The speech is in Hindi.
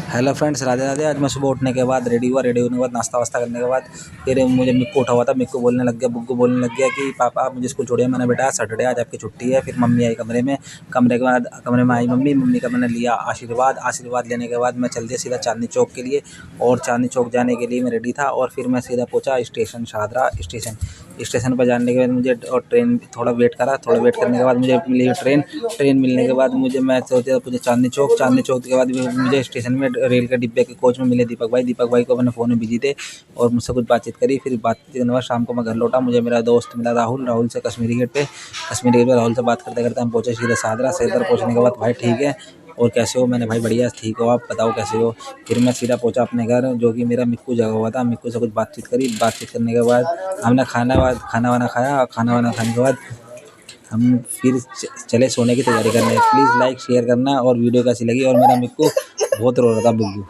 Hello friends, Radhe Radhe. आज मैं सुबह उठने के बाद रेडी हुआ। रेडी होने के बाद नाश्ता वास्ता करने के बाद फिर मुझे मिक्कू उठा हुआ था। मिक्कू बोलने लग गया, बुग्गू बोलने लग गया कि पापा आप मुझे स्कूल छोड़िए। मैंने बेटा सैटरडे आज आपकी छुट्टी है। फिर मम्मी आई कमरे में। कमरे में आई मम्मी का मैंने लिया आशीर्वाद लेने के बाद मैं चल दिया सीधा चांदनी चौक के लिए। और चांदनी चौक जाने के लिए मैं रेडी था और फिर मैं सीधा पहुंचा स्टेशन, शाहदरा स्टेशन पर जाने के बाद मुझे और ट्रेन थोड़ा वेट करने के बाद मुझे मिली ट्रेन मिलने के बाद मैं सोचा मुझे चांदनी चौक के बाद मुझे स्टेशन में रेल के डिब्बे के कोच में मिले दीपक भाई को मैंने फ़ोन में बिजी थे और मुझसे कुछ बातचीत करी। फिर बातचीत करने के बाद शाम को मैं घर लौटा। मुझे मेरा दोस्त मिला राहुल से कश्मीरी गेट पे राहुल से बात करते करते हम पहुंचे सीधा शाहदरा पहुंचने के बाद भाई ठीक है और कैसे हो? मैंने भाई बढ़िया ठीक हो, आप बताओ कैसे हो? फिर मैं सीधा पहुंचा अपने घर, जो कि मेरा मिक्कू जगह हुआ था। मिक्कू से कुछ बातचीत करने के बाद हमने खाना वाना खाया। खाना वाना खाने के बाद हम फिर चले सोने की तैयारी करने। प्लीज़ लाइक शेयर करना और वीडियो कैसी लगी। और मेरा मिक्कू बहुत रो रहा था बुग्गू।